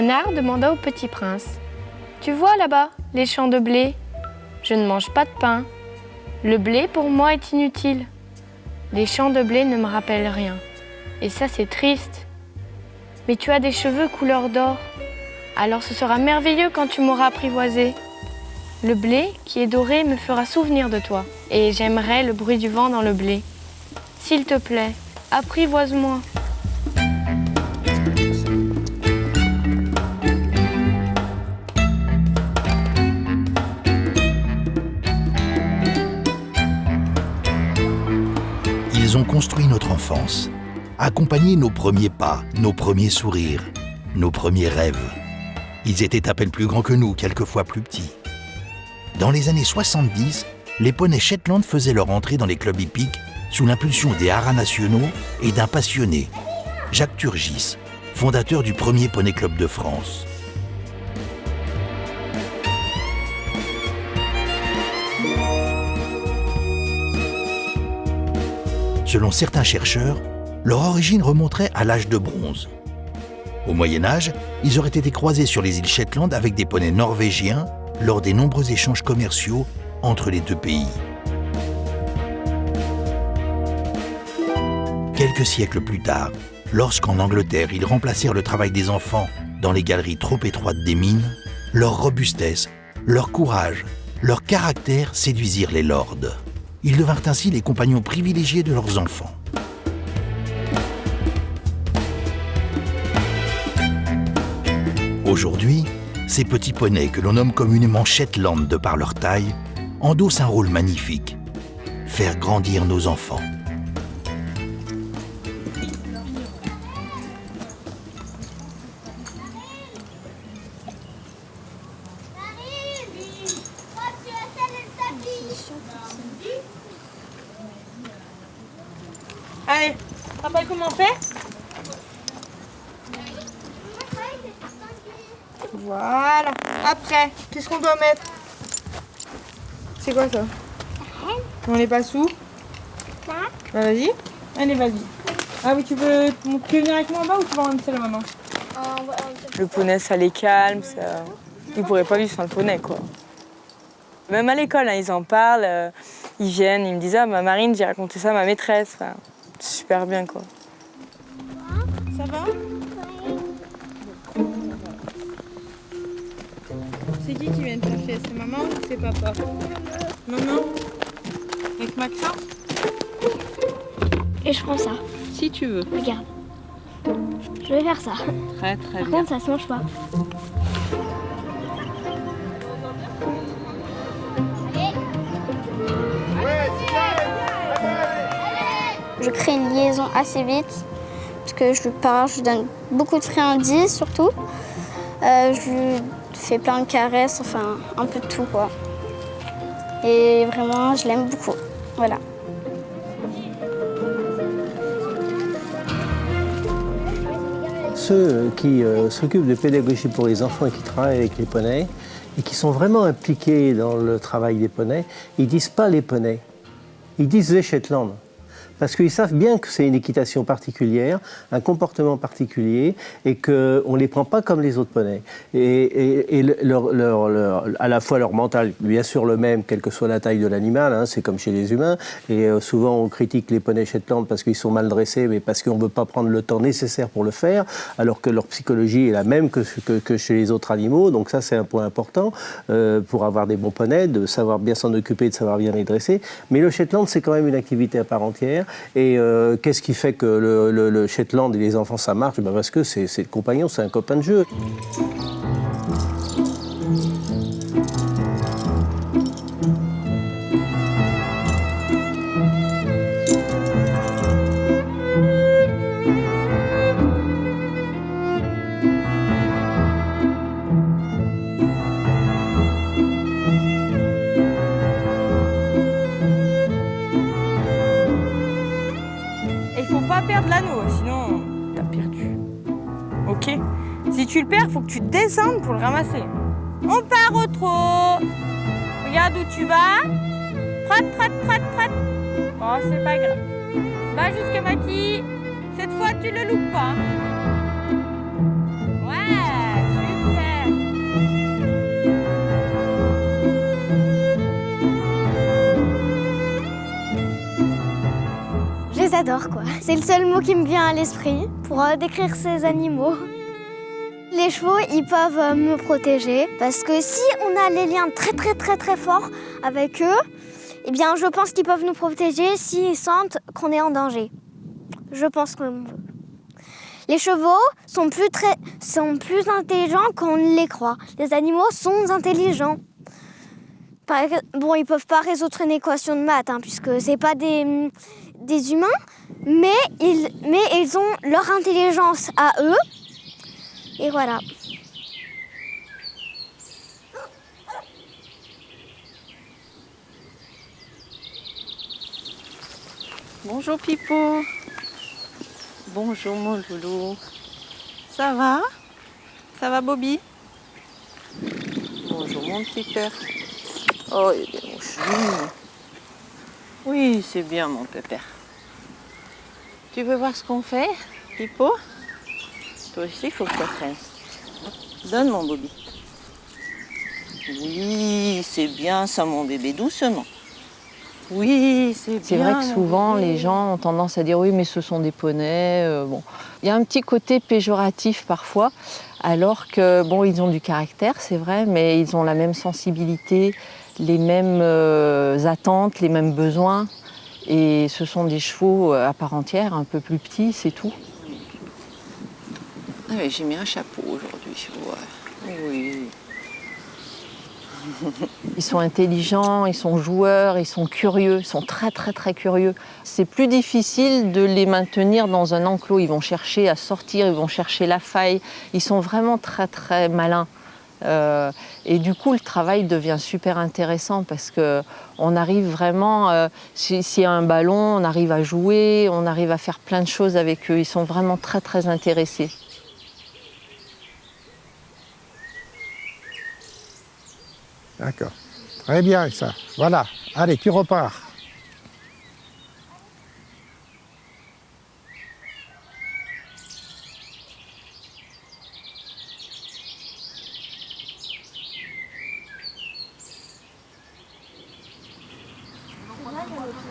renard demanda au petit prince : « Tu vois là-bas, les champs de blé ? Je ne mange pas de pain. Le blé pour moi est inutile. Les champs de blé ne me rappellent rien. Et ça c'est triste. Mais tu as des cheveux couleur d'or. Alors ce sera merveilleux quand tu m'auras apprivoisé. Le blé qui est doré me fera souvenir de toi. Et j'aimerais le bruit du vent dans le blé. S'il te plaît, apprivoise-moi. » Ils ont construit notre enfance, accompagné nos premiers pas, nos premiers sourires, nos premiers rêves. Ils étaient à peine plus grands que nous, quelquefois plus petits. Dans les années 70, les poneys Shetland faisaient leur entrée dans les clubs hippiques sous l'impulsion des haras nationaux et d'un passionné, Jacques Turgis, fondateur du premier poney club de France. Selon certains chercheurs, leur origine remonterait à l'âge de bronze. Au Moyen-Âge, ils auraient été croisés sur les îles Shetland avec des poneys norvégiens lors des nombreux échanges commerciaux entre les deux pays. Quelques siècles plus tard, lorsqu'en Angleterre, ils remplacèrent le travail des enfants dans les galeries trop étroites des mines, leur robustesse, leur courage, leur caractère séduisirent les lords. Ils devinrent ainsi les compagnons privilégiés de leurs enfants. Aujourd'hui, ces petits poneys que l'on nomme communément Shetland de par leur taille, endossent un rôle magnifique, faire grandir nos enfants. Allez, rappelle comment on fait ? Voilà. Après, qu'est-ce qu'on doit mettre ? C'est quoi ça ? On les passe où ? Bah vas-y. Allez, vas-y. Ah oui, tu veux venir avec moi en bas ou tu vas rentrer là maman ? Le poney, ça les calme, ça... Ils pourraient pas vivre sans le poney, quoi. Même à l'école, hein, ils en parlent, ils viennent, ils me disent « Ah, ma Marine, j'ai raconté ça à ma maîtresse. » Enfin, c'est super bien, quoi. Ça va ? C'est qui vient te chercher ? C'est maman ou c'est papa ? Maman ? Avec Maxence ? Et je prends ça. Si tu veux. Regarde. Je vais faire ça. Très très Par bien. contre, ça se mange pas. Je crée une liaison assez vite parce que je lui parle, je lui donne beaucoup de friandises surtout. Je lui fais plein de caresses, enfin un peu de tout quoi. Et vraiment, je l'aime beaucoup. Voilà. Ceux qui s'occupent de pédagogie pour les enfants et qui travaillent avec les poneys et qui sont vraiment impliqués dans le travail des poneys, ils disent pas les poneys, ils disent les Shetland. Parce qu'ils savent bien que c'est une équitation particulière, un comportement particulier, et qu'on ne les prend pas comme les autres poneys. Et à la fois leur mental, bien sûr le même, quelle que soit la taille de l'animal, hein, c'est comme chez les humains. Et souvent on critique les poneys Shetland parce qu'ils sont mal dressés, mais parce qu'on ne veut pas prendre le temps nécessaire pour le faire, alors que leur psychologie est la même que chez les autres animaux. Donc ça c'est un point important pour avoir des bons poneys, de savoir bien s'en occuper, de savoir bien les dresser. Mais le Shetland c'est quand même une activité à part entière. Et qu'est-ce qui fait que le Shetland et les enfants ça marche ? Ben parce que c'est le compagnon, c'est un copain de jeu. Perdre l'anneau, sinon t'as perdu. Ok ? Si tu le perds, faut que tu descendes pour le ramasser. On part au trot. Regarde où tu vas. Trotte, trotte, trotte, trotte. Oh, c'est pas grave. Va jusqu'à Maki. Cette fois, tu le loupes pas. Ouais, j'adore quoi. C'est le seul mot qui me vient à l'esprit pour décrire ces animaux. Les chevaux, ils peuvent me protéger parce que si on a les liens très forts avec eux, eh bien je pense qu'ils peuvent nous protéger s'ils sentent qu'on est en danger. Je pense que les chevaux sont plus intelligents qu'on ne les croit. Les animaux sont intelligents. Bon, ils peuvent pas résoudre une équation de maths, puisque c'est pas des humains, mais ils ont leur intelligence à eux. Et voilà. Bonjour Pipo. Bonjour mon loulou. Ça va? Ça va Bobby? Bonjour mon petit père. Oh, il est bien mouchou. Oui, c'est bien mon pépère. Tu veux voir ce qu'on fait, Pipo? Toi aussi, il faut que tu apprennes. Donne mon Bobby. Oui, c'est bien ça mon bébé, doucement. Oui, c'est bien. C'est vrai que souvent, les gens ont tendance à dire oui, mais ce sont des poneys. Bon. Il y a un petit côté péjoratif parfois, alors que, bon, ils ont du caractère, c'est vrai, mais ils ont la même sensibilité, les mêmes attentes, les mêmes besoins. Et ce sont des chevaux à part entière, un peu plus petits, c'est tout. Ah oui, j'ai mis un chapeau aujourd'hui. Ouais. Oui. Ils sont intelligents, ils sont joueurs, ils sont curieux, ils sont très curieux. C'est plus difficile de les maintenir dans un enclos. Ils vont chercher à sortir, ils vont chercher la faille. Ils sont vraiment très malins. Et du coup, le travail devient super intéressant parce qu'on arrive vraiment, s'il y a un ballon, on arrive à jouer, on arrive à faire plein de choses avec eux. Ils sont vraiment très intéressés. D'accord. Très bien, ça. Voilà. Allez, tu repars.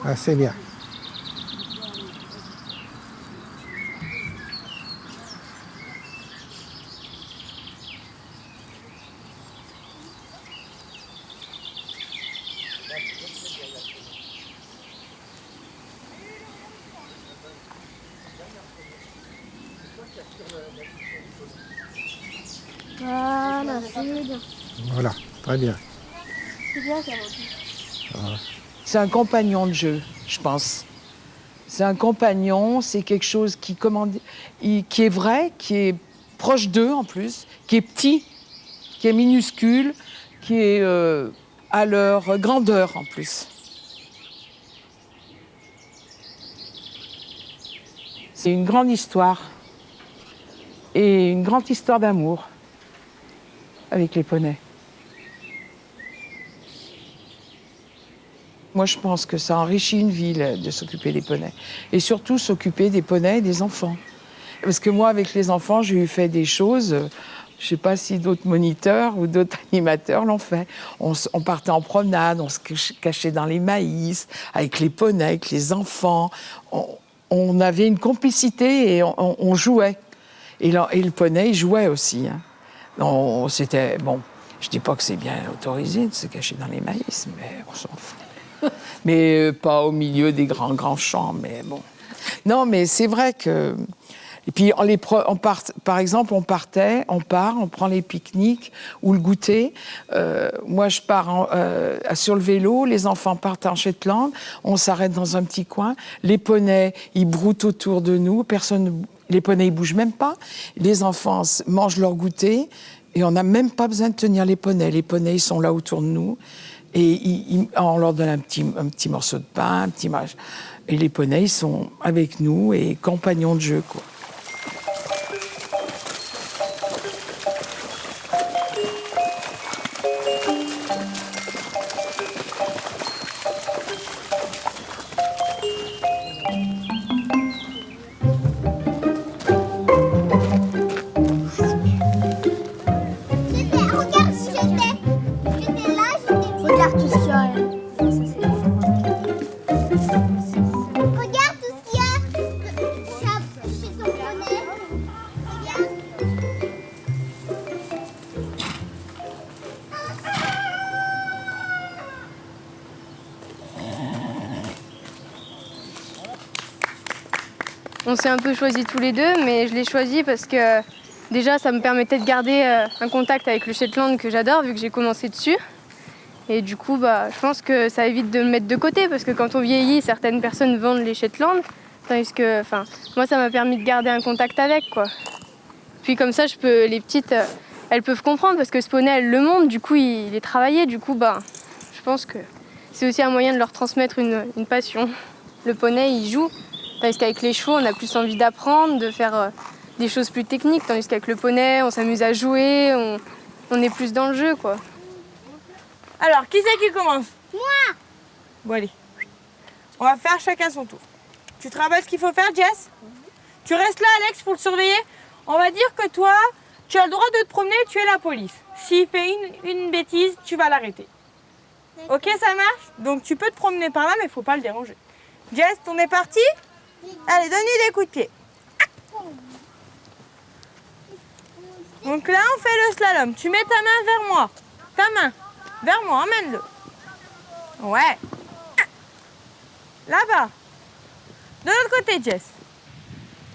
Ah, c'est bien. Voilà, c'est bien. Voilà, très bien. C'est bien, ça. C'est un compagnon de jeu, je pense. C'est un compagnon, c'est quelque chose qui est vrai, qui est proche d'eux en plus, qui est petit, qui est minuscule, qui est à leur grandeur en plus. C'est une grande histoire et une grande histoire d'amour avec les poneys. Moi, je pense que ça enrichit une ville de s'occuper des poneys. Et surtout, s'occuper des poneys et des enfants. Parce que moi, avec les enfants, j'ai eu fait des choses, je ne sais pas si d'autres moniteurs ou d'autres animateurs l'ont fait. On partait en promenade, on se cachait dans les maïs, avec les poneys, avec les enfants. On avait une complicité et on jouait. Et le poney, il jouait aussi. C'était, bon, je ne dis pas que c'est bien autorisé de se cacher dans les maïs, mais on s'en fout. Mais pas au milieu des grands champs, mais bon. Non, mais c'est vrai que... Et puis, par exemple, on prend les pique-niques ou le goûter. Moi, je pars sur le vélo, les enfants partent en Shetland, on s'arrête dans un petit coin, les poneys, ils broutent autour de nous, les poneys, ils bougent même pas, les enfants mangent leur goûter, et on n'a même pas besoin de tenir les poneys. Les poneys, ils sont là autour de nous. Et on leur donne un petit morceau de pain, un petit match. Et les poneys, ils sont avec nous et compagnons de jeu, quoi. Regarde tout ce qu'il y a. On s'est un peu choisis tous les deux, mais je l'ai choisi parce que déjà ça me permettait de garder un contact avec le Shetland que j'adore vu que j'ai commencé dessus. Et du coup, je pense que ça évite de le mettre de côté parce que quand on vieillit, certaines personnes vendent les Shetland. Tandis que, moi, ça m'a permis de garder un contact avec, quoi. Puis comme ça, les petites, elles peuvent comprendre parce que ce poney, elles le montent, du coup, il est travaillé. Du coup, je pense que c'est aussi un moyen de leur transmettre une passion. Le poney, il joue. Tandis qu'avec les chevaux, on a plus envie d'apprendre, de faire des choses plus techniques. Tandis qu'avec le poney, on s'amuse à jouer, on est plus dans le jeu, quoi. Alors, qui c'est qui commence? Moi. Bon, allez. On va faire chacun son tour. Tu te rappelles ce qu'il faut faire, Jess? Tu restes là, Alex, pour le surveiller. On va dire que toi, tu as le droit de te promener, tu es la police. S'il fait une bêtise, tu vas l'arrêter. Ok, ça marche? Donc tu peux te promener par là, mais il ne faut pas le déranger. Jess, on est parti? Allez, donne-lui des coups de pied. Donc là, on fait le slalom. Tu mets ta main vers moi. Ta main. Vers moi, emmène-le. Ouais. Là-bas. De l'autre côté, Jess.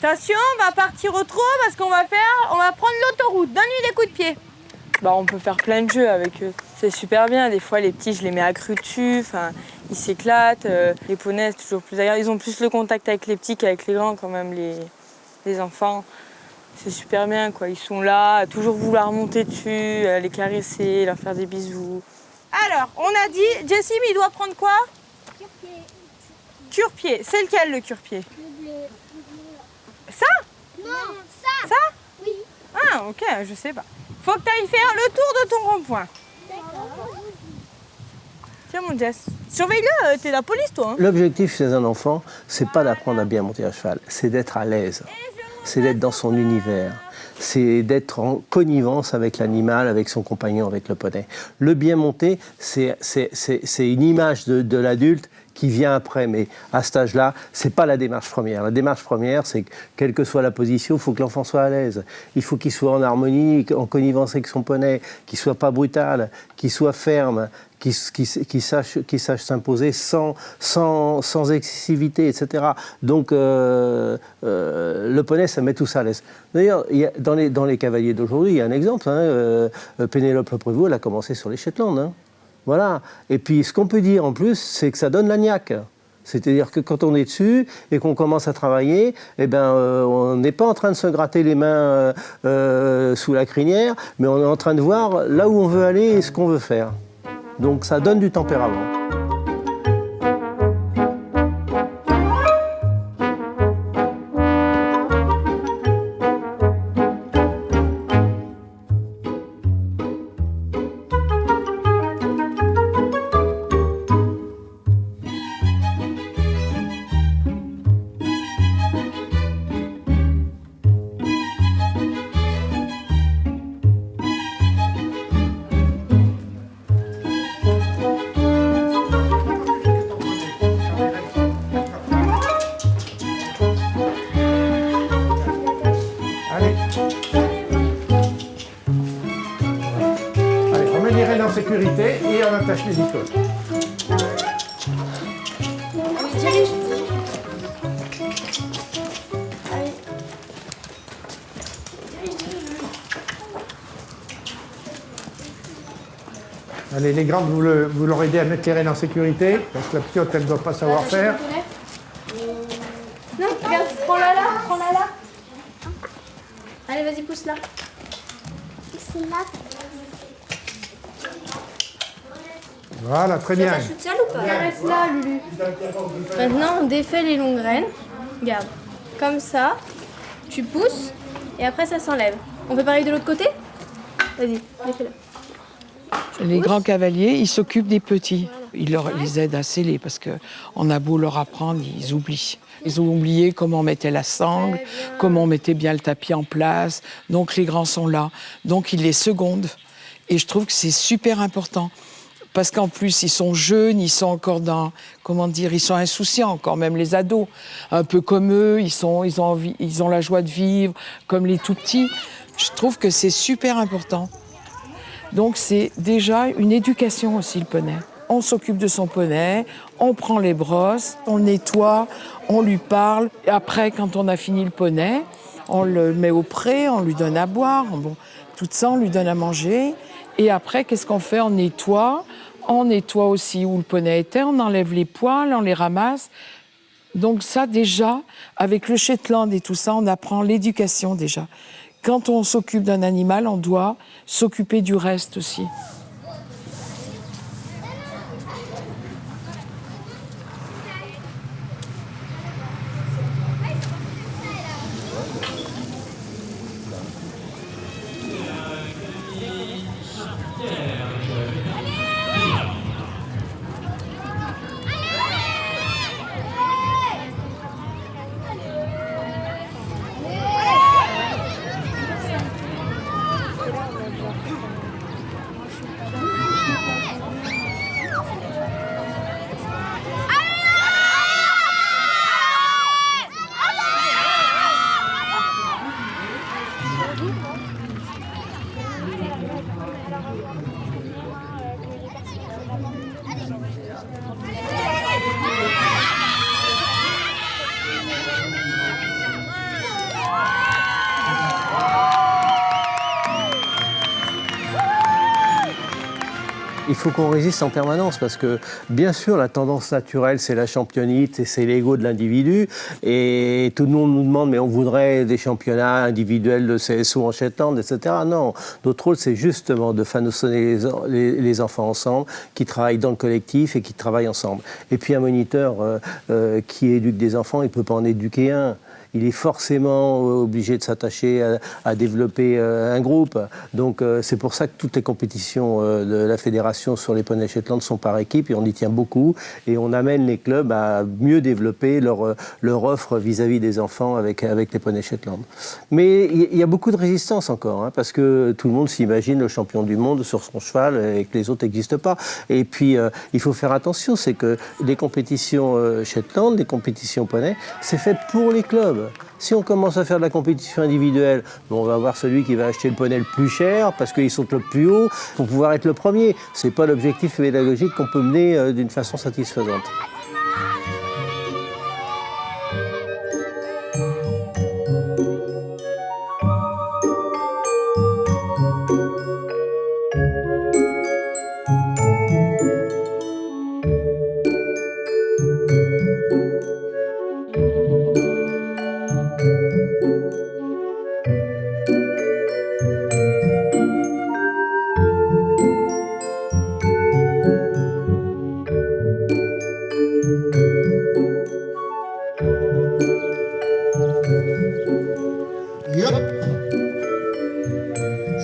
Attention, on va partir au trot parce qu'on va prendre l'autoroute. Donne-lui des coups de pied. On peut faire plein de jeux avec eux. C'est super bien. Des fois, les petits, je les mets accrus dessus. Ils s'éclatent. Les poneys, c'est toujours plus agréable. Ils ont plus le contact avec les petits qu'avec les grands, quand même, les enfants. C'est super bien, quoi. Ils sont là, à toujours vouloir monter dessus, les caresser, leur faire des bisous. Alors, on a dit, Jessie, il doit prendre quoi? Cure-pied. Cure-pied. C'est lequel, le cure-pied? Le bleu. Ça? Non, ça. Ça? Oui. Ah, ok, je sais pas. Faut que tu ailles faire le tour de ton rond-point. D'accord. Tiens, mon Jess. Surveille-le, t'es la police, toi. Hein. L'objectif chez un enfant, c'est pas d'apprendre à bien monter à cheval, c'est d'être à l'aise. C'est d'être dans son univers. C'est d'être en connivence avec l'animal, avec son compagnon, avec le poney. Le bien monter, c'est une image de l'adulte qui vient après, mais à cet âge-là, c'est pas la démarche première. La démarche première, c'est que, quelle que soit la position, il faut que l'enfant soit à l'aise. Il faut qu'il soit en harmonie, en connivence avec son poney, qu'il soit pas brutal, qu'il soit ferme, qu'il sache s'imposer sans excessivité, etc. Donc, le poney, ça met tout ça à l'aise. D'ailleurs, dans les cavaliers d'aujourd'hui, il y a un exemple. Pénélope Le Prévost, elle a commencé sur les Shetland. Hein. Voilà. Et puis, ce qu'on peut dire en plus, c'est que ça donne la niaque. C'est-à-dire que quand on est dessus et qu'on commence à travailler, on n'est pas en train de se gratter les mains sous la crinière, mais on est en train de voir là où on veut aller et ce qu'on veut faire. Donc, ça donne du tempérament. Sécurité et on attache les icônes. Allez, les grandes, vous leur aidez à mettre les rênes en sécurité, parce que la petite, elle ne doit pas savoir faire. Non, regarde, prends-la là. Allez, vas-y, pousse-la. C'est là. Voilà, très bien. Ça ou pas? Reste là, Lulu. Maintenant, on défait les longues rênes. Regarde, comme ça, tu pousses et après ça s'enlève. On fait pareil de l'autre côté? Vas-y, défais-le. Les grands cavaliers, ils s'occupent des petits. Ils les aident à sceller parce qu'on a beau leur apprendre, ils oublient. Ils ont oublié comment on mettait la sangle, comment on mettait bien le tapis en place. Donc les grands sont là. Donc ils les secondent. Et je trouve que c'est super important. Parce qu'en plus, ils sont jeunes, ils sont encore ils sont insouciants encore, même les ados. Un peu comme eux, ils ont la joie de vivre, comme les tout-petits. Je trouve que c'est super important. Donc c'est déjà une éducation aussi, le poney. on s'occupe de son poney, on prend les brosses, on le nettoie, on lui parle. Et après, quand on a fini le poney, on le met au pré, on lui donne à boire, bon, tout ça, on lui donne à manger. Et après, qu'est-ce qu'on fait? On nettoie aussi où le poney était, on enlève les poils, on les ramasse. Donc ça, déjà, avec le Shetland et tout ça, on apprend l'éducation déjà. Quand on s'occupe d'un animal, on doit s'occuper du reste aussi. Il faut qu'on résiste en permanence parce que, bien sûr, la tendance naturelle, c'est la championnite et c'est l'ego de l'individu. Et tout le monde nous demande, mais on voudrait des championnats individuels de CSO en Shetland, etc. Non, notre rôle, c'est justement de façonner les enfants ensemble, qui travaillent dans le collectif et qui travaillent ensemble. Et puis un moniteur qui éduque des enfants, il ne peut pas en éduquer un. Il est forcément obligé de s'attacher à développer un groupe. Donc c'est pour ça que toutes les compétitions de la fédération sur les poneys Shetland sont par équipe et on y tient beaucoup. Et on amène les clubs à mieux développer leur offre vis-à-vis des enfants avec les poneys Shetland. Mais il y a beaucoup de résistance encore, hein, parce que tout le monde s'imagine le champion du monde sur son cheval et que les autres n'existent pas. Et puis il faut faire attention, c'est que les compétitions Shetland, les compétitions poney, c'est fait pour les clubs. Si on commence à faire de la compétition individuelle, on va avoir celui qui va acheter le poney le plus cher parce qu'il saute le plus haut pour pouvoir être le premier. Ce n'est pas l'objectif pédagogique qu'on peut mener d'une façon satisfaisante.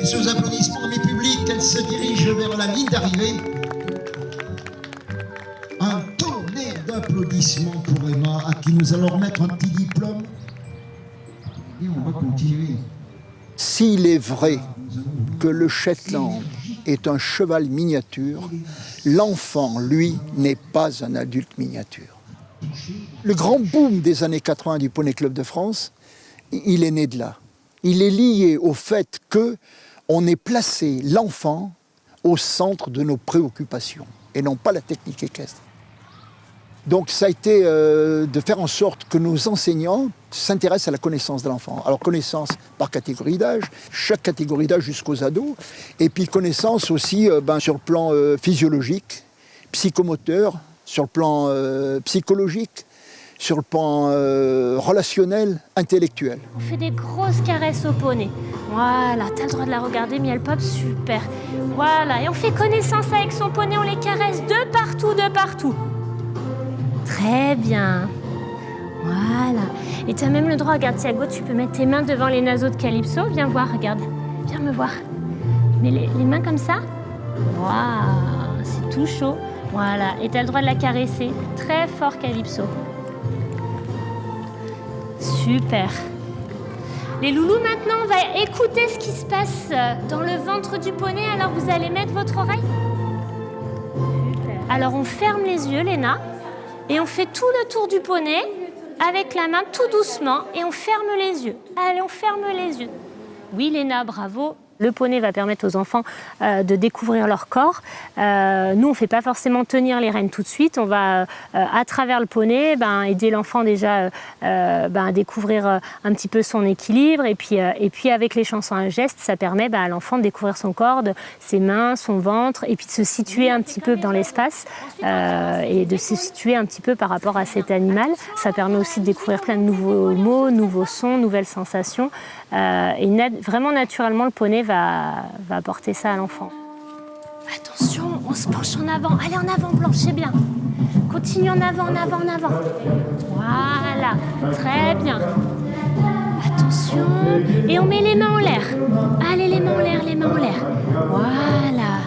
Et sous applaudissements, mes publics, elle se dirige vers la ligne d'arrivée. Un tonnerre d'applaudissements pour Emma, à qui nous allons remettre un petit diplôme. Et on va continuer. S'il est vrai que le Shetland est un cheval miniature, l'enfant, lui, n'est pas un adulte miniature. Le grand boom des années 80 du Poney Club de France, il est né de là. Il est lié au fait qu'on ait placé l'enfant au centre de nos préoccupations et non pas la technique équestre. Donc ça a été de faire en sorte que nos enseignants s'intéressent à la connaissance de l'enfant. Alors connaissance par catégorie d'âge, chaque catégorie d'âge jusqu'aux ados, et puis connaissance aussi sur le plan physiologique, psychomoteur, sur le plan psychologique, sur le plan relationnel, intellectuel. On fait des grosses caresses au poney. Voilà, t'as le droit de la regarder, Miel Pop, super. Voilà, et on fait connaissance avec son poney, on les caresse de partout, de partout. Très bien. Voilà. Et tu as même le droit, regarde Thiago, tu peux mettre tes mains devant les naseaux de Calypso. Viens voir, regarde. Viens me voir. Mets les mains comme ça. Waouh, c'est tout chaud. Voilà. Et tu as le droit de la caresser. Très fort, Calypso. Super. Les loulous, maintenant, on va écouter ce qui se passe dans le ventre du poney. Alors, vous allez mettre votre oreille. Super. Alors, on ferme les yeux, Léna. Et on fait tout le tour du poney avec la main tout doucement et on ferme les yeux. Allez, on ferme les yeux. Oui, Léna, bravo. Le poney va permettre aux enfants de découvrir leur corps. Nous, on ne fait pas forcément tenir les rênes tout de suite. On va, à travers le poney, aider l'enfant déjà à découvrir un petit peu son équilibre. Et puis avec les chansons à gestes, ça permet à l'enfant de découvrir son corps, ses mains, son ventre, et puis de se situer un petit peu dans l'espace et de se situer un petit peu par rapport à cet animal. Ça permet aussi de découvrir plein de nouveaux mots, nouveaux sons, nouvelles sensations. Vraiment naturellement, le poney va apporter ça à l'enfant. Attention, on se penche en avant. Allez, en avant, Blanche, c'est bien. Continue en avant, en avant, en avant. Voilà, très bien. Attention. Et on met les mains en l'air. Allez, les mains en l'air, les mains en l'air. Voilà.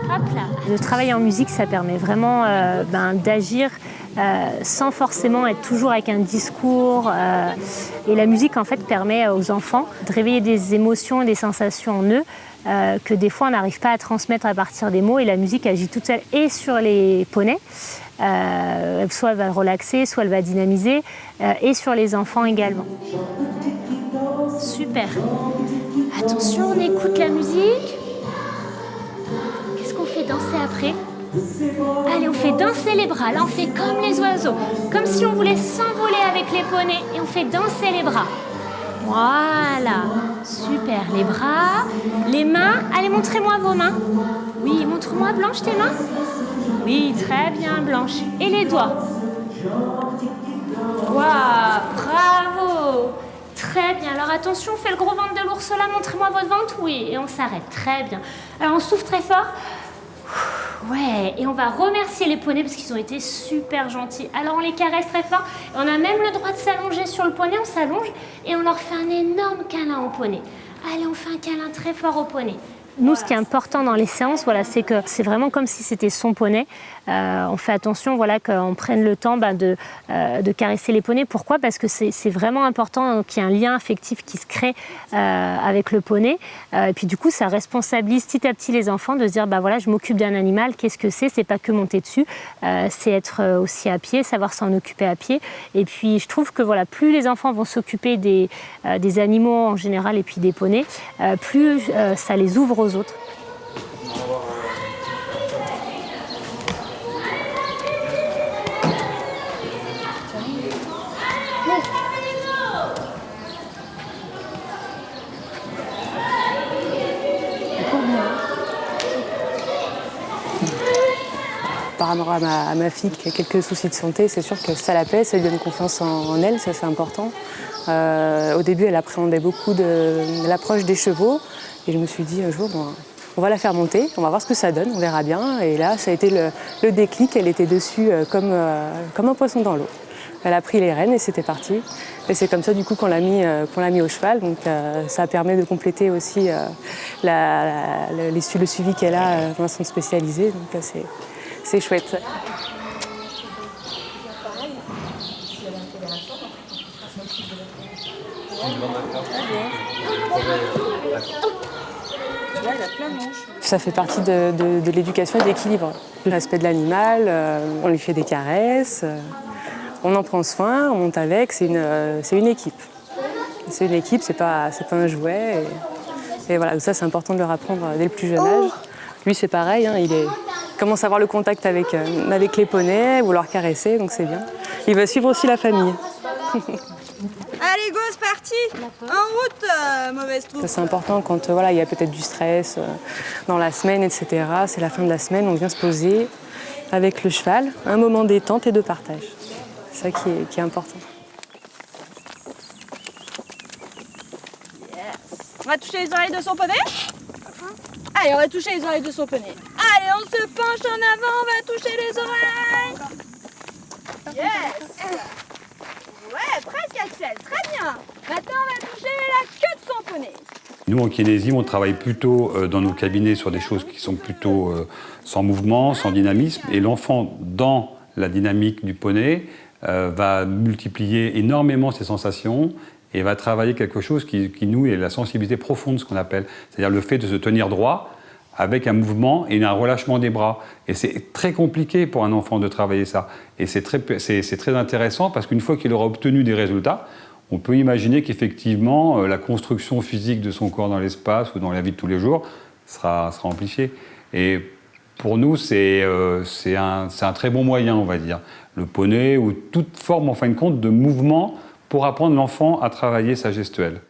Hop là. Le travail en musique, ça permet vraiment d'agir sans forcément être toujours avec un discours. Et la musique, en fait, permet aux enfants de réveiller des émotions et des sensations en eux que des fois, on n'arrive pas à transmettre à partir des mots. Et la musique agit toute seule et sur les poneys. Soit elle va relaxer, soit elle va dynamiser, et sur les enfants également. Super. Attention, on écoute la musique. Qu'est-ce qu'on fait danser après? Allez, on fait danser les bras. Là, on fait comme les oiseaux, comme si on voulait s'envoler avec les poneys, et on fait danser les bras. Voilà, super. Les bras, les mains. Allez, montrez-moi vos mains. Oui, montre-moi, Blanche, tes mains. Oui, très bien, Blanche. Et les doigts. Waouh, bravo. Très bien. Alors attention, on fait le gros ventre de l'ours là. Montrez-moi votre ventre. Oui, et on s'arrête. Très bien. Alors on souffle très fort. Ouais, et on va remercier les poneys parce qu'ils ont été super gentils. Alors on les caresse très fort. Et on a même le droit de s'allonger sur le poney. On s'allonge et on leur fait un énorme câlin au poney. Allez, on fait un câlin très fort au poney. Nous, ce qui est important dans les séances, c'est que c'est vraiment comme si c'était son poney. On fait attention qu'on prenne le temps de caresser les poneys. Pourquoi? Parce que c'est vraiment important qu'il y ait un lien affectif qui se crée avec le poney. Et puis du coup, ça responsabilise petit à petit les enfants de se dire je m'occupe d'un animal, qu'est-ce que c'est? C'est pas que monter dessus, c'est être aussi à pied, savoir s'en occuper à pied. Et puis je trouve que plus les enfants vont s'occuper des animaux en général et puis des poneys, plus ça les ouvre aux autres. Par rapport à ma fille qui a quelques soucis de santé, c'est sûr que ça l'apaise, ça lui donne confiance en elle, ça c'est important. Au début, elle appréhendait beaucoup de l'approche des chevaux et je me suis dit un jour, on va la faire monter, on va voir ce que ça donne, on verra bien. Et là, ça a été le déclic, elle était dessus comme un poisson dans l'eau. Elle a pris les rênes et c'était parti. Et c'est comme ça du coup qu'on l'a mis au cheval. Donc ça permet de compléter aussi le suivi qu'elle a dans un centre spécialisé. Donc c'est chouette. Ça fait partie de l'éducation et de l'équilibre. Le respect de l'animal, on lui fait des caresses, on en prend soin, on monte avec, c'est une équipe. C'est une équipe, c'est pas un jouet. Et voilà, ça c'est important de leur apprendre dès le plus jeune âge. Lui c'est pareil, il commence à avoir le contact avec les poneys, vouloir caresser, donc c'est bien. Il va suivre aussi la famille. Allez, go, c'est parti. En route, mauvaise troupe. C'est important quand il y a peut-être du stress dans la semaine, etc. C'est la fin de la semaine, on vient se poser avec le cheval, un moment détente et de partage. C'est ça qui est important. Yes. On va toucher les oreilles de son poney. Allez, on va toucher les oreilles de son poney. Allez, on se penche en avant, on va toucher les oreilles. Yes. Ouais, presque Axel, très bien. Maintenant, on va toucher la queue de son poney. Nous, en kinésie, on travaille plutôt dans nos cabinets sur des choses qui sont plutôt sans mouvement, sans dynamisme. Et l'enfant, dans la dynamique du poney, va multiplier énormément ses sensations et va travailler quelque chose qui nous, est la sensibilité profonde, ce qu'on appelle. C'est-à-dire le fait de se tenir droit avec un mouvement et un relâchement des bras. Et c'est très compliqué pour un enfant de travailler ça. Et c'est très intéressant parce qu'une fois qu'il aura obtenu des résultats, on peut imaginer qu'effectivement, la construction physique de son corps dans l'espace ou dans la vie de tous les jours sera amplifiée. Et pour nous, c'est un très bon moyen, on va dire. Le poney ou toute forme, en fin de compte, de mouvement pour apprendre l'enfant à travailler sa gestuelle.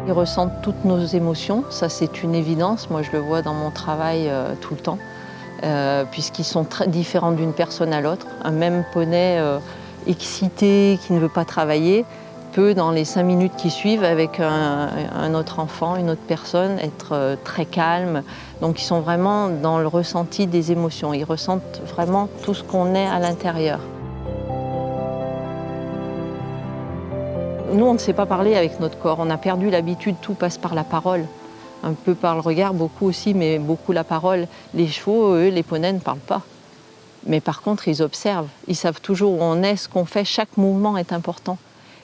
Ils ressentent toutes nos émotions, ça c'est une évidence, moi je le vois dans mon travail tout le temps, puisqu'ils sont très différents d'une personne à l'autre. Un même poney excité, qui ne veut pas travailler, peut dans les 5 minutes qui suivent avec un autre enfant, une autre personne, être très calme. Donc ils sont vraiment dans le ressenti des émotions, ils ressentent vraiment tout ce qu'on est à l'intérieur. Nous, on ne sait pas parler avec notre corps. On a perdu l'habitude, tout passe par la parole. Un peu par le regard, beaucoup aussi, mais beaucoup la parole. Les chevaux, eux, les poneys ne parlent pas. Mais par contre, ils observent. Ils savent toujours où on est, ce qu'on fait. Chaque mouvement est important.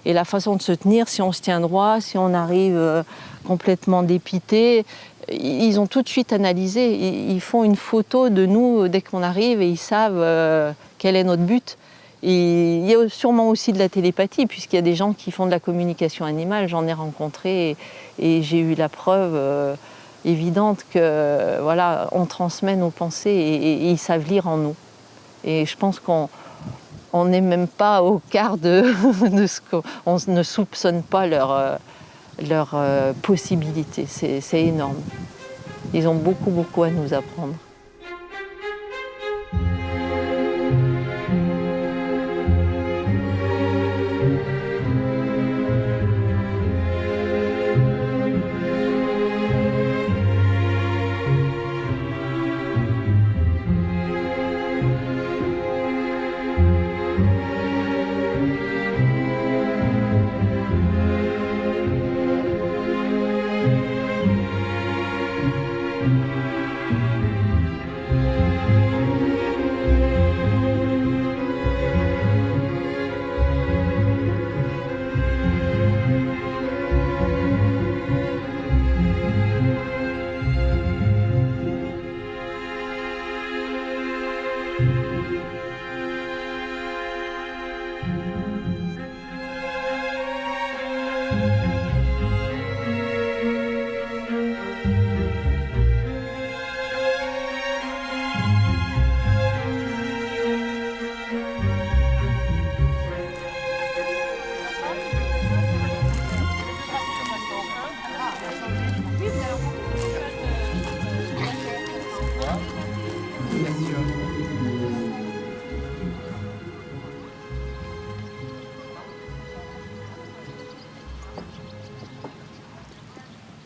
Et la façon de se tenir, si on se tient droit, si on arrive complètement dépité, ils ont tout de suite analysé. Ils font une photo de nous dès qu'on arrive et ils savent quel est notre but. Et il y a sûrement aussi de la télépathie, puisqu'il y a des gens qui font de la communication animale. J'en ai rencontré et j'ai eu la preuve évidente que voilà, on transmet nos pensées et ils savent lire en nous. Et je pense qu'on n'est même pas au quart de ce qu'on ne soupçonne pas leur possibilité. C'est énorme. Ils ont beaucoup à nous apprendre.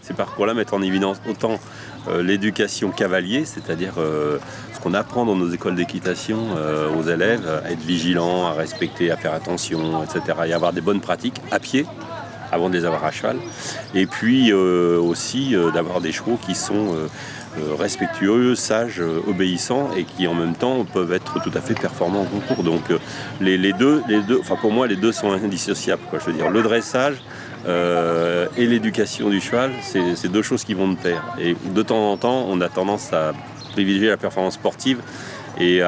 Ces parcours-là mettent en évidence autant l'éducation cavalier, c'est-à-dire ce qu'on apprend dans nos écoles d'équitation aux élèves, à être vigilants, à respecter, à faire attention, etc. Et avoir des bonnes pratiques à pied avant de les avoir à cheval. Et puis aussi d'avoir des chevaux qui sont respectueux, sages, obéissants et qui en même temps peuvent être tout à fait performants en concours. Donc les deux, enfin pour moi les deux sont indissociables, quoi. Je veux dire, le dressage et l'éducation du cheval, c'est deux choses qui vont de pair. Et de temps en temps, on a tendance à privilégier la performance sportive et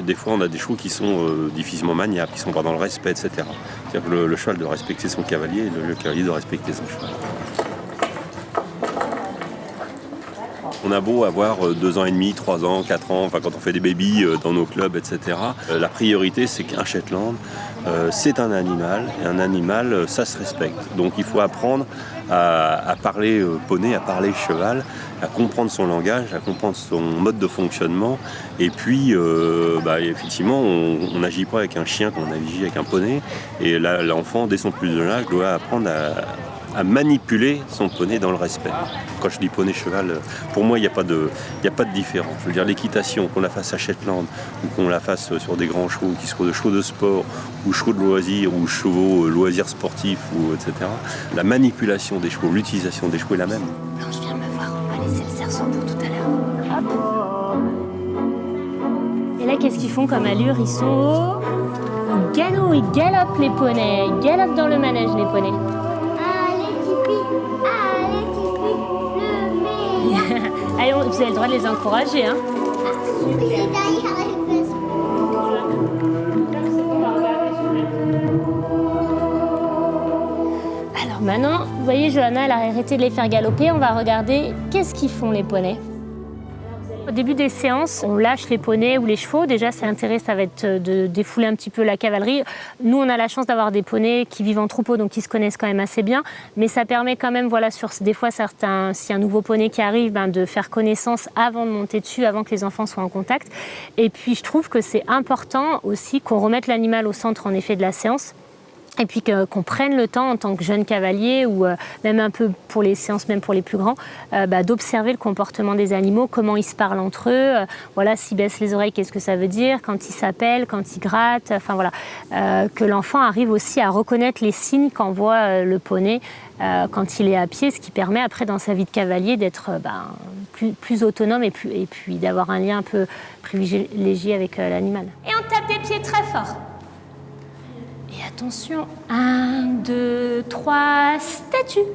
des fois on a des chevaux qui sont difficilement maniables, qui sont pas dans le respect, etc. C'est-à-dire que le cheval doit respecter son cavalier et le cavalier doit respecter son cheval. On a beau avoir 2 ans et demi, 3 ans, 4 ans, enfin quand on fait des babies dans nos clubs, etc. La priorité, c'est qu'un Shetland, c'est un animal, et un animal, ça se respecte. Donc il faut apprendre à parler poney, à parler cheval, à comprendre son langage, à comprendre son mode de fonctionnement. Et puis, effectivement, on n'agit pas avec un chien comme on agit avec un poney. Et là, l'enfant, dès son plus jeune âge, doit apprendre à manipuler son poney dans le respect. Quand je dis poney cheval, pour moi, il n'y a pas de différence. Je veux dire, l'équitation, qu'on la fasse à Shetland, ou qu'on la fasse sur des grands chevaux, qui soient des chevaux de sport, ou chevaux de loisirs, ou chevaux loisirs sportifs, ou etc. La manipulation des chevaux, l'utilisation des chevaux est la même. Blanche, viens me voir. On va laisser le cerceau pour tout à l'heure. Hop. Et là, qu'est-ce qu'ils font comme allure? Ils sont au galop, ils galopent les poneys. Ils galopent dans le manège, les poneys. Allez, vous avez le droit de les encourager, hein. Alors maintenant, vous voyez, Johanna, elle a arrêté de les faire galoper. On va regarder qu'est-ce qu'ils font, les poneys. Au début des séances, on lâche les poneys ou les chevaux. Déjà, c'est l'intérêt, ça va être de défouler un petit peu la cavalerie. Nous, on a la chance d'avoir des poneys qui vivent en troupeau, donc qui se connaissent quand même assez bien. Mais ça permet quand même, voilà, sur des fois, certains, s'il y a un nouveau poney qui arrive, de faire connaissance avant de monter dessus, avant que les enfants soient en contact. Et puis, je trouve que c'est important aussi qu'on remette l'animal au centre, en effet, de la séance. Et puis qu'on prenne le temps en tant que jeune cavalier ou même un peu pour les séances, même pour les plus grands, d'observer le comportement des animaux, comment ils se parlent entre eux, voilà, s'ils baissent les oreilles, qu'est-ce que ça veut dire, quand ils s'appellent, quand ils grattent, enfin voilà. Que l'enfant arrive aussi à reconnaître les signes qu'envoie le poney quand il est à pied, ce qui permet après dans sa vie de cavalier d'être plus autonome et puis d'avoir un lien un peu privilégié avec l'animal. Et on tape des pieds très fort. Et attention, 1, 2, 3, statue.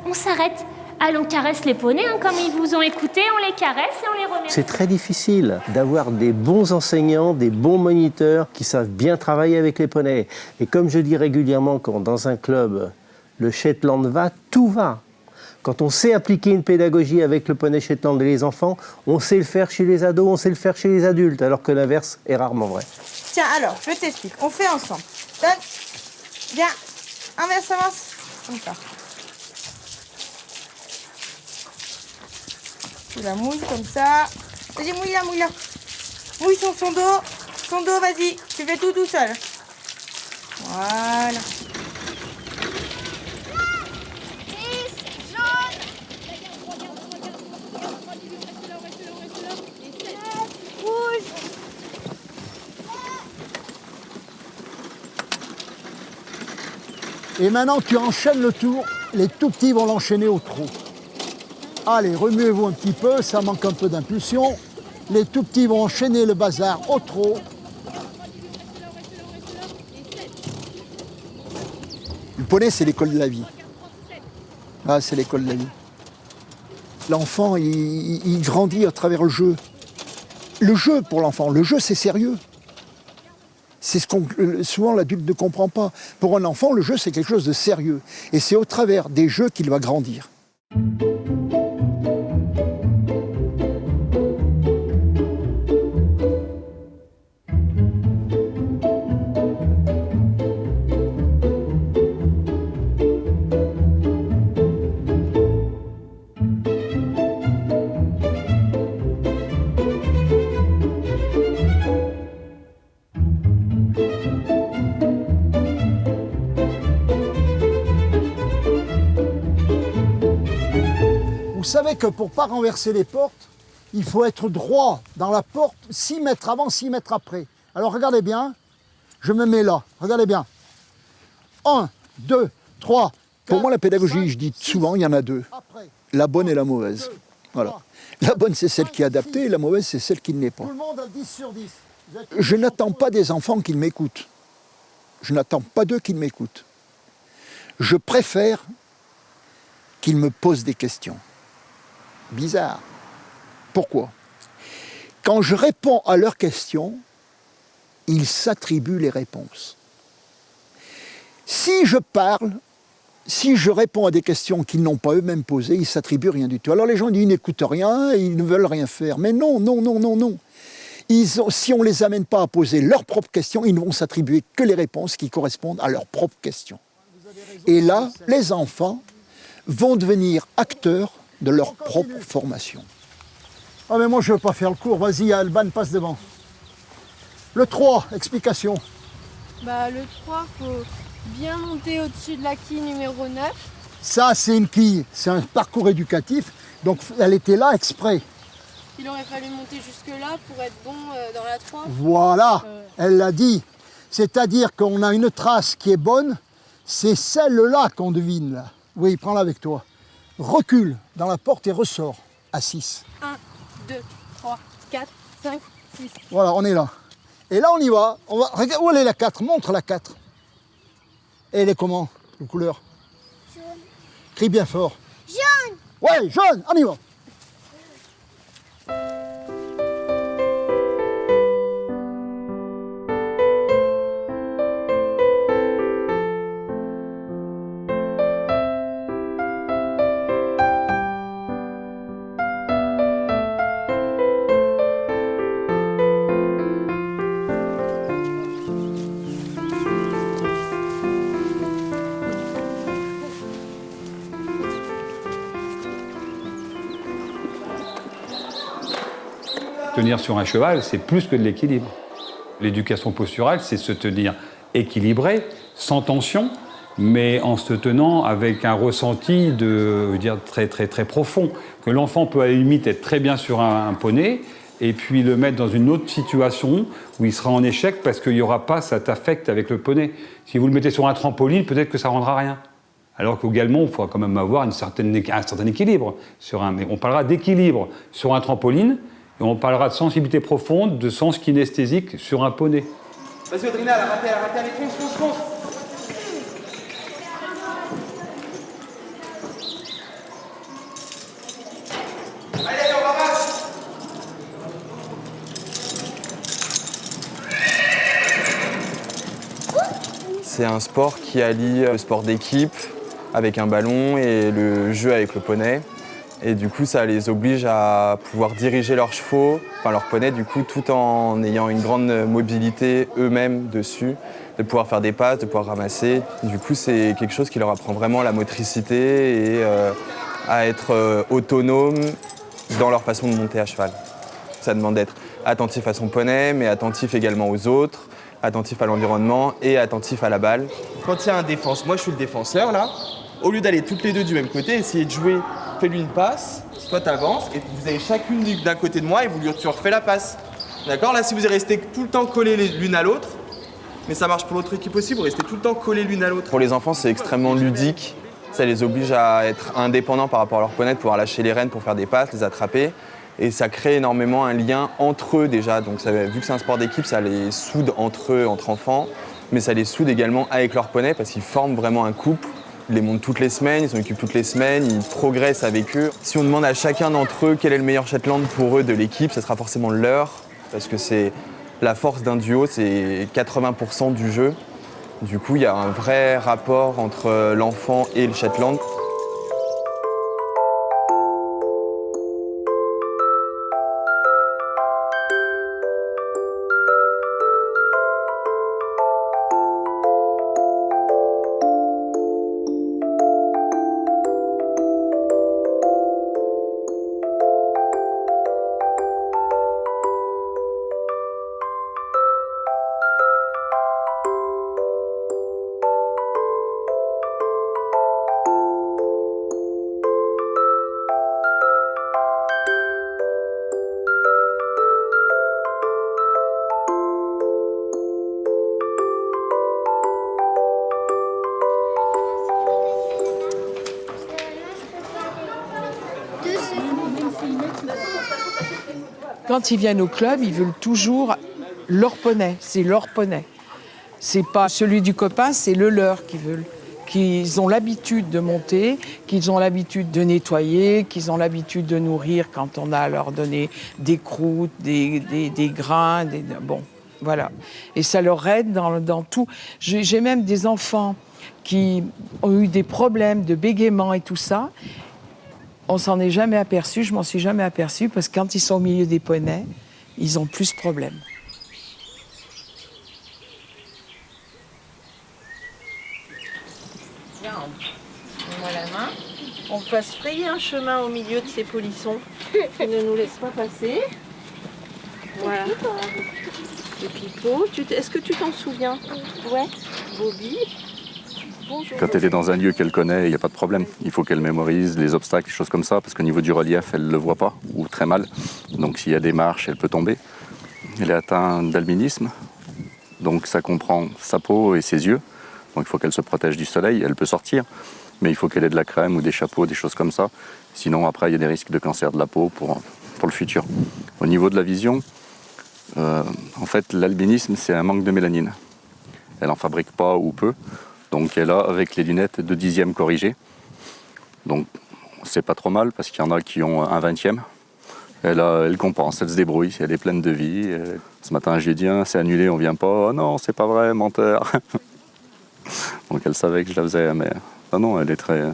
On s'arrête. Allez, on caresse les poneys, comme ils vous ont écouté, on les caresse et on les remercie. C'est très difficile d'avoir des bons enseignants, des bons moniteurs qui savent bien travailler avec les poneys. Et comme je dis régulièrement, quand dans un club, le Shetland va, tout va. Quand on sait appliquer une pédagogie avec le poney Shetland et les enfants, on sait le faire chez les ados, on sait le faire chez les adultes, alors que l'inverse est rarement vrai. Tiens, alors, je t'explique. On fait ensemble. Donne. Viens. Inverse, avance. Encore. Tu la mouilles comme ça. Vas-y, mouille-la, mouille-la. Mouille sur son dos. Son dos, vas-y. Tu fais tout seul. Voilà. Et maintenant, tu enchaînes le tour. Les tout petits vont l'enchaîner au trot. Allez, remuez-vous un petit peu, ça manque un peu d'impulsion. Les tout petits vont enchaîner le bazar au trot. Le poney, c'est l'école de la vie. Ah, c'est l'école de la vie. L'enfant, il grandit à travers le jeu. Le jeu pour l'enfant, le jeu, c'est sérieux. C'est ce que souvent l'adulte ne comprend pas. Pour un enfant, le jeu, c'est quelque chose de sérieux. Et c'est au travers des jeux qu'il va grandir. Vous savez que pour ne pas renverser les portes, il faut être droit dans la porte 6 mètres avant, 6 mètres après. Alors regardez bien, je me mets là, regardez bien. 1, 2, 3. Pour moi, la pédagogie, je dis souvent, il y en a deux. La bonne et la mauvaise. Voilà. La bonne, c'est celle qui est adaptée, et la mauvaise, c'est celle qui ne l'est pas. Tout le monde a 10 sur 10. Je n'attends pas des enfants qu'ils m'écoutent. Je n'attends pas d'eux qu'ils m'écoutent. Je préfère qu'ils me posent des questions. Bizarre. Pourquoi? Quand je réponds à leurs questions, ils s'attribuent les réponses. Si je parle, si je réponds à des questions qu'ils n'ont pas eux-mêmes posées, ils ne s'attribuent rien du tout. Alors les gens disent, ils n'écoutent rien, ils ne veulent rien faire. Mais non, non, non, non, non. Si on ne les amène pas à poser leurs propres questions, ils ne vont s'attribuer que les réponses qui correspondent à leurs propres questions. Et là, les enfants vont devenir acteurs de leur propre formation. Ah mais moi je ne veux pas faire le cours, vas-y Alban, passe devant. Le 3, explication. Le 3, il faut bien monter au-dessus de la quille numéro 9. Ça, c'est une quille, c'est un parcours éducatif, donc elle était là exprès. Il aurait fallu monter jusque-là pour être bon dans la 3. Voilà, elle l'a dit. C'est-à-dire qu'on a une trace qui est bonne, c'est celle-là qu'on devine là. Oui, prends-la avec toi. Recule dans la porte et ressort à 6. 1, 2, 3, 4, 5, 6. Voilà, on est là. Et là, on y va. Regarde, où elle est la 4? Montre la 4. Et elle est comment, la couleur? Jaune. Crie bien fort. Jaune. Ouais, jaune, on y va. Tenir sur un cheval, c'est plus que de l'équilibre. L'éducation posturale, c'est se tenir équilibré, sans tension, mais en se tenant avec un ressenti très profond. Que l'enfant peut à la limite être très bien sur un poney, et puis le mettre dans une autre situation où il sera en échec parce qu'il n'y aura pas cet affect avec le poney. Si vous le mettez sur un trampoline, peut-être que ça ne rendra rien. Alors qu'également, il faudra quand même avoir un certain équilibre. Mais on parlera d'équilibre sur un trampoline, et on parlera de sensibilité profonde, de sens kinesthésique sur un poney. Vas-y Audrina, elle a raté, allez, fonce. Allez, on ramasse. C'est un sport qui allie le sport d'équipe avec un ballon et le jeu avec le poney. Et du coup, ça les oblige à pouvoir diriger leurs chevaux, enfin leurs poneys, du coup, tout en ayant une grande mobilité eux-mêmes dessus, de pouvoir faire des passes, de pouvoir ramasser. Du coup, c'est quelque chose qui leur apprend vraiment la motricité et à être autonome dans leur façon de monter à cheval. Ça demande d'être attentif à son poney, mais attentif également aux autres, attentif à l'environnement et attentif à la balle. Quand il y a un défense, moi je suis le défenseur là, au lieu d'aller toutes les deux du même côté, essayez de jouer. Fais-lui une passe, toi t'avances et vous avez chacune d'un côté de moi et tu refais la passe. D'accord? Là, si vous restez tout le temps collés l'une à l'autre, mais ça marche pour l'autre équipe aussi, vous restez tout le temps collés l'une à l'autre. Pour les enfants, c'est extrêmement ludique. Ça les oblige à être indépendants par rapport à leur poney, de pouvoir lâcher les rênes pour faire des passes, les attraper. Et ça crée énormément un lien entre eux déjà. Donc vu que c'est un sport d'équipe, ça les soude entre eux, entre enfants. Mais ça les soude également avec leur poney parce qu'ils forment vraiment un couple. Ils les montent toutes les semaines, ils s'en occupent toutes les semaines, ils progressent avec eux. Si on demande à chacun d'entre eux quel est le meilleur Shetland pour eux de l'équipe, ce sera forcément le leur, parce que c'est la force d'un duo, c'est 80% du jeu. Du coup, il y a un vrai rapport entre l'enfant et le Shetland. Quand ils viennent au club, ils veulent toujours leur poney. C'est leur poney. C'est pas celui du copain, c'est le leur qu'ils veulent. Qu'ils ont l'habitude de monter, qu'ils ont l'habitude de nettoyer, qu'ils ont l'habitude de nourrir quand on a à leur donner des croûtes, des grains, bon, voilà. Et ça leur aide dans tout. J'ai même des enfants qui ont eu des problèmes de bégaiement et tout ça. On s'en est jamais aperçu, je m'en suis jamais aperçue, parce que quand ils sont au milieu des poneys, ils ont plus de problèmes. Regarde, mets-moi la main. On va se frayer un chemin au milieu de ces polissons qui ne nous laissent pas passer. Voilà. Le pipeau. Est-ce que tu t'en souviens? Ouais. Bobby. Quand elle est dans un lieu qu'elle connaît, il n'y a pas de problème. Il faut qu'elle mémorise les obstacles, les choses comme ça, parce qu'au niveau du relief, elle ne le voit pas, ou très mal. Donc s'il y a des marches, elle peut tomber. Elle est atteinte d'albinisme, donc ça comprend sa peau et ses yeux. Donc il faut qu'elle se protège du soleil, elle peut sortir, mais il faut qu'elle ait de la crème ou des chapeaux, des choses comme ça. Sinon, après, il y a des risques de cancer de la peau pour le futur. Au niveau de la vision, en fait, l'albinisme, c'est un manque de mélanine. Elle n'en fabrique pas ou peu, donc elle a avec les lunettes 2/10 corrigées. Donc c'est pas trop mal parce qu'il y en a qui ont 1/20. Elle compense, elle se débrouille, elle est pleine de vie. Ce matin, je lui ai dit, c'est annulé, on vient pas. Oh non, c'est pas vrai, menteur. Donc elle savait que je la faisais, mais non, elle est très...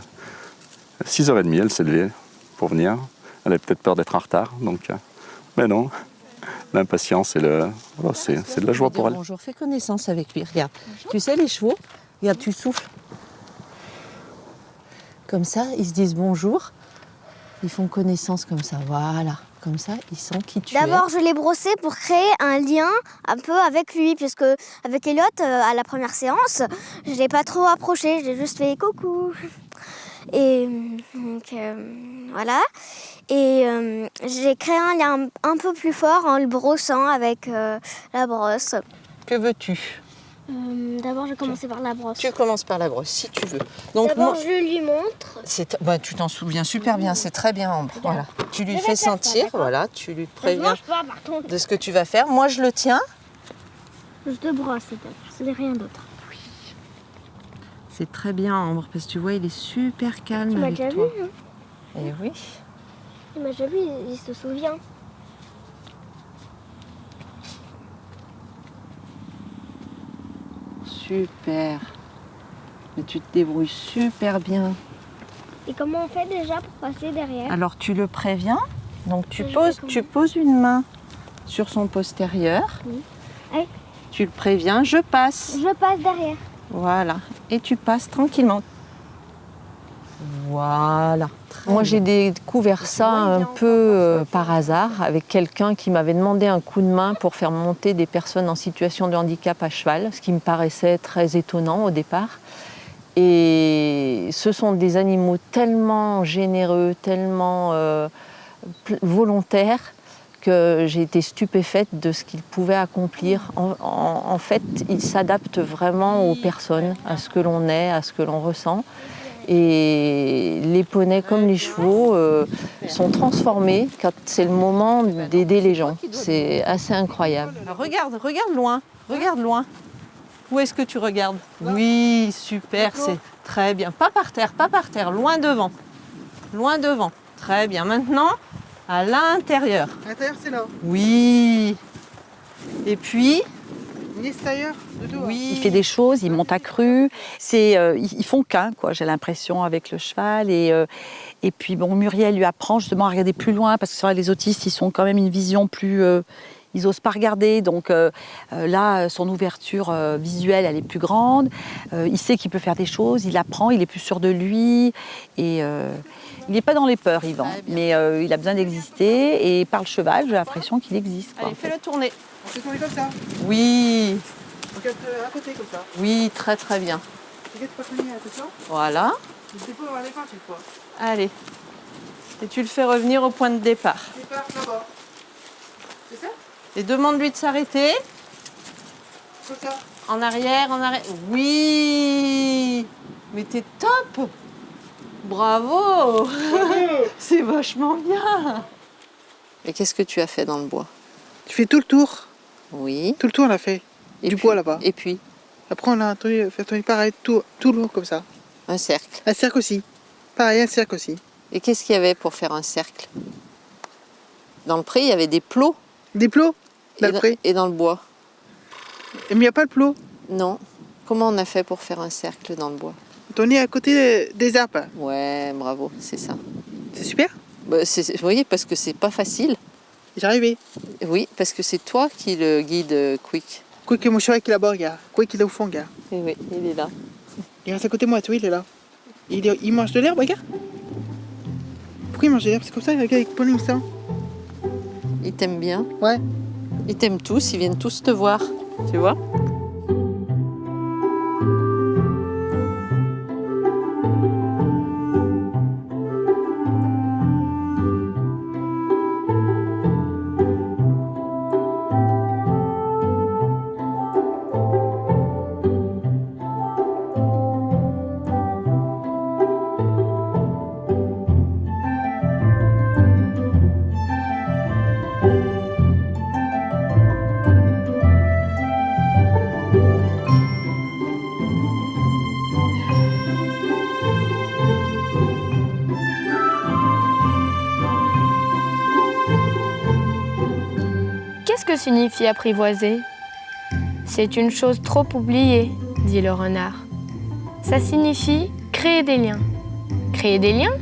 6h30, elle s'est levée pour venir. Elle avait peut-être peur d'être en retard, donc... Mais non, l'impatience, c'est de la joie pour elle. Bonjour, fais connaissance avec lui, regarde. Bonjour. Tu sais les chevaux, regarde, tu souffles. Comme ça, ils se disent bonjour, ils font connaissance comme ça, voilà. Comme ça, ils sentent qui tu es. D'abord, je l'ai brossé pour créer un lien un peu avec lui, puisque avec Elliot, à la première séance, je ne l'ai pas trop approché, j'ai juste fait coucou. Et donc, voilà. Et j'ai créé un lien un peu plus fort en le brossant avec la brosse. Que veux-tu ? D'abord, je vais commencer par la brosse. Tu commences par la brosse, si tu veux. D'abord, je lui montre. Tu t'en souviens super bien, c'est très bien, Ambre. Voilà. Tu lui fais sentir, voilà, tu lui préviens de ce que tu vas faire. Moi, je le tiens. Je te brosse, c'est rien d'autre. Oui. C'est très bien, Ambre, parce que tu vois, il est super calme tu avec toi. Tu m'as déjà vu, hein ? Eh oui. Il m'a déjà vu, il se souvient. Super. Mais tu te débrouilles super bien. Et comment on fait déjà pour passer derrière ? Alors tu le préviens, donc tu poses une main sur son postérieur. Oui. Allez. Tu le préviens, je passe. Je passe derrière. Voilà. Et tu passes tranquillement. Voilà. Moi, j'ai découvert ça un peu par hasard avec quelqu'un qui m'avait demandé un coup de main pour faire monter des personnes en situation de handicap à cheval, ce qui me paraissait très étonnant au départ. Et ce sont des animaux tellement généreux, tellement volontaires que j'ai été stupéfaite de ce qu'ils pouvaient accomplir. En fait, ils s'adaptent vraiment aux personnes, à ce que l'on est, à ce que l'on ressent. Et les poneys, comme les chevaux, sont transformés quand c'est le moment d'aider les gens. C'est assez incroyable. Regarde loin, regarde loin. Où est-ce que tu regardes ? Oui, super, c'est très bien. Pas par terre, loin devant. Loin devant, très bien. Maintenant, à l'intérieur. À l'intérieur, c'est là. Oui. Et puis... L'extérieur, de dos. Oui. Il fait des choses, il monte à cru. Ils font qu'un, quoi. J'ai l'impression avec le cheval. Et puis bon, Muriel lui apprend justement à regarder plus loin parce que c'est vrai, les autistes, ils sont quand même une vision plus. Ils n'osent pas regarder, donc là, son ouverture visuelle, elle est plus grande. Il sait qu'il peut faire des choses, il apprend, il est plus sûr de lui. Et il n'est pas dans les peurs, Yvan, mais il a besoin d'exister. Et par le cheval, j'ai l'impression qu'il existe. Allez, fais-le tourner. On fait tourner comme ça. Oui. Regarde à côté comme ça. Oui, très très bien. Regarde pas tourner à côté. Voilà. Il faut avoir les mains, tu le vois. Allez. Et tu le fais revenir au point de départ. Départ là-bas. C'est ça ? Et demande-lui de s'arrêter. Comme ça. En arrière, en arrière. Oui. Mais t'es top. Bravo. C'est vachement bien. Et qu'est-ce que tu as fait dans le bois ? Tu fais tout le tour. Oui. Tout le tour, on l'a fait. Du bois là-bas. Et puis ? Après, on a fait tourner pareil, tout le long comme ça. Un cercle. Un cercle aussi. Pareil, un cercle aussi. Et qu'est-ce qu'il y avait pour faire un cercle ? Dans le pré, il y avait des plots. Des plots dans le pré. Et dans le bois. Mais il n'y a pas de plot. Non. Comment on a fait pour faire un cercle dans le bois ? On est à côté des arbres. Ouais, bravo, c'est ça. C'est super. Vous voyez, parce que c'est pas facile. J'arrivais. Oui, parce que c'est toi qui le guide, Quick. Quick, mon cheval qui est là-bas, regarde. Quick, il est au fond, regarde. Et oui, il est là. Il reste à côté de moi, tu vois, il est là. Il mange de l'herbe, regarde. Pourquoi il mange de l'herbe ? C'est comme ça, regarde, avec Pauline, ça. Ils t'aiment bien ? Ouais. Ils t'aiment tous, ils viennent tous te voir, tu vois ? que signifie apprivoiser? C'est une chose trop oubliée, dit le renard. Ça signifie créer des liens. Créer des liens?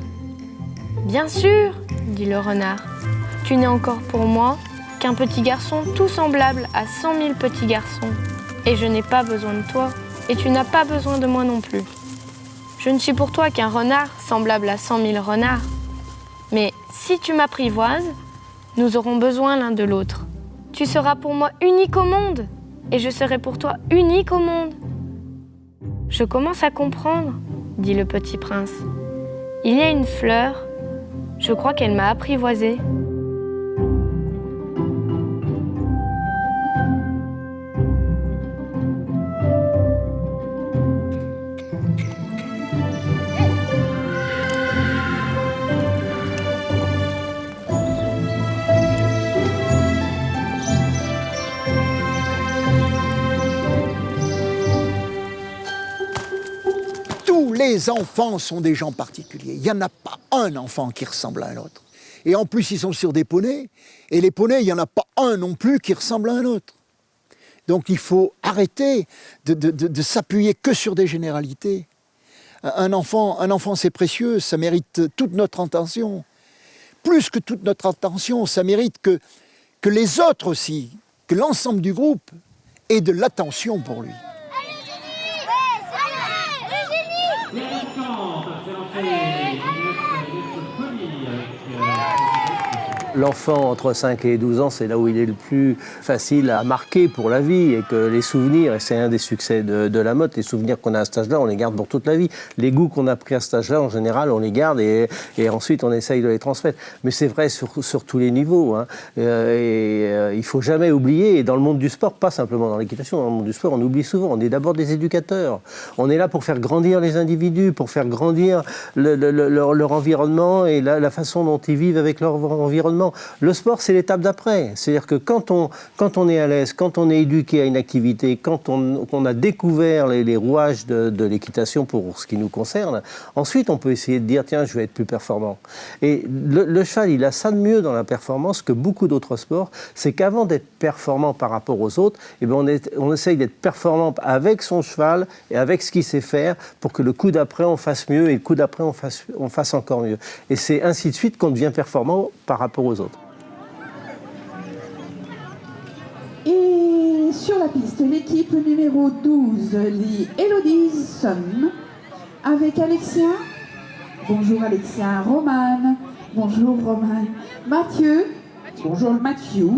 Bien sûr, dit le renard. Tu n'es encore pour moi qu'un petit garçon tout semblable à 100 000 petits garçons. Et je n'ai pas besoin de toi, et tu n'as pas besoin de moi non plus. Je ne suis pour toi qu'un renard semblable à 100 000 renards. Mais si tu m'apprivoises, nous aurons besoin l'un de l'autre. Tu seras pour moi unique au monde, et je serai pour toi unique au monde. Je commence à comprendre, dit le petit prince. Il y a une fleur, je crois qu'elle m'a apprivoisée. Tous les enfants sont des gens particuliers. Il n'y en a pas un enfant qui ressemble à un autre. Et en plus, ils sont sur des poneys. Et les poneys, il n'y en a pas un non plus qui ressemble à un autre. Donc il faut arrêter de s'appuyer que sur des généralités. Un enfant c'est précieux, ça mérite toute notre attention. Plus que toute notre attention, ça mérite que les autres aussi, que l'ensemble du groupe ait de l'attention pour lui. L'enfant entre 5 et 12 ans, c'est là où il est le plus facile à marquer pour la vie et que les souvenirs, et c'est un des succès de la mode, les souvenirs qu'on a à cet âge-là, on les garde pour toute la vie. Les goûts qu'on a pris à cet âge-là, en général, on les garde et ensuite on essaye de les transmettre. Mais c'est vrai sur tous les niveaux. Hein. Il ne faut jamais oublier, et dans le monde du sport, pas simplement dans l'équitation, dans le monde du sport, on oublie souvent, on est d'abord des éducateurs. On est là pour faire grandir les individus, pour faire grandir leur environnement et la façon dont ils vivent avec leur environnement. Le sport, c'est l'étape d'après. C'est-à-dire que quand on est à l'aise, quand on est éduqué à une activité, quand on a découvert les rouages de l'équitation pour ce qui nous concerne, ensuite on peut essayer de dire tiens, je vais être plus performant. Et le cheval, il a ça de mieux dans la performance que beaucoup d'autres sports, c'est qu'avant d'être performant par rapport aux autres, eh bien on essaye d'être performant avec son cheval et avec ce qu'il sait faire pour que le coup d'après on fasse mieux et le coup d'après on fasse encore mieux. Et c'est ainsi de suite qu'on devient performant par rapport aux autres. Et sur la piste, l'équipe numéro 12, les Elodie Somme, avec Alexia. Bonjour Alexia, Romane. Bonjour Romane. Mathieu. Bonjour Mathieu.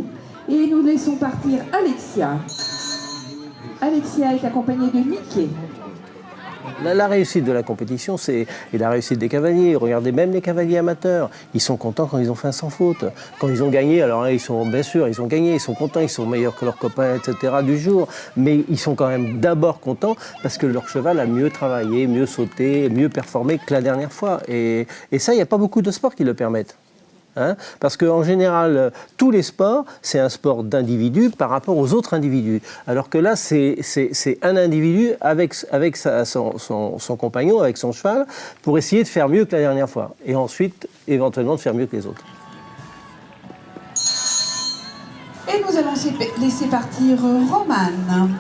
Et nous laissons partir Alexia. Alexia est accompagnée de Mickey. La réussite de la compétition, c'est la réussite des cavaliers. Regardez même les cavaliers amateurs. Ils sont contents quand ils ont fait un sans faute. Quand ils ont gagné, alors là, ils sont bien sûr, ils ont gagné, ils sont contents, ils sont meilleurs que leurs copains, etc. du jour. Mais ils sont quand même d'abord contents parce que leur cheval a mieux travaillé, mieux sauté, mieux performé que la dernière fois. Et ça, il n'y a pas beaucoup de sports qui le permettent. Hein, parce qu'en général, tous les sports, c'est un sport d'individu par rapport aux autres individus. Alors que là, c'est un individu avec son compagnon, avec son cheval, pour essayer de faire mieux que la dernière fois. Et ensuite, éventuellement, de faire mieux que les autres. Et nous allons laisser partir Romane.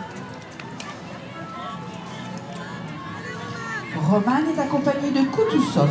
Romane est accompagnée de Koutousov.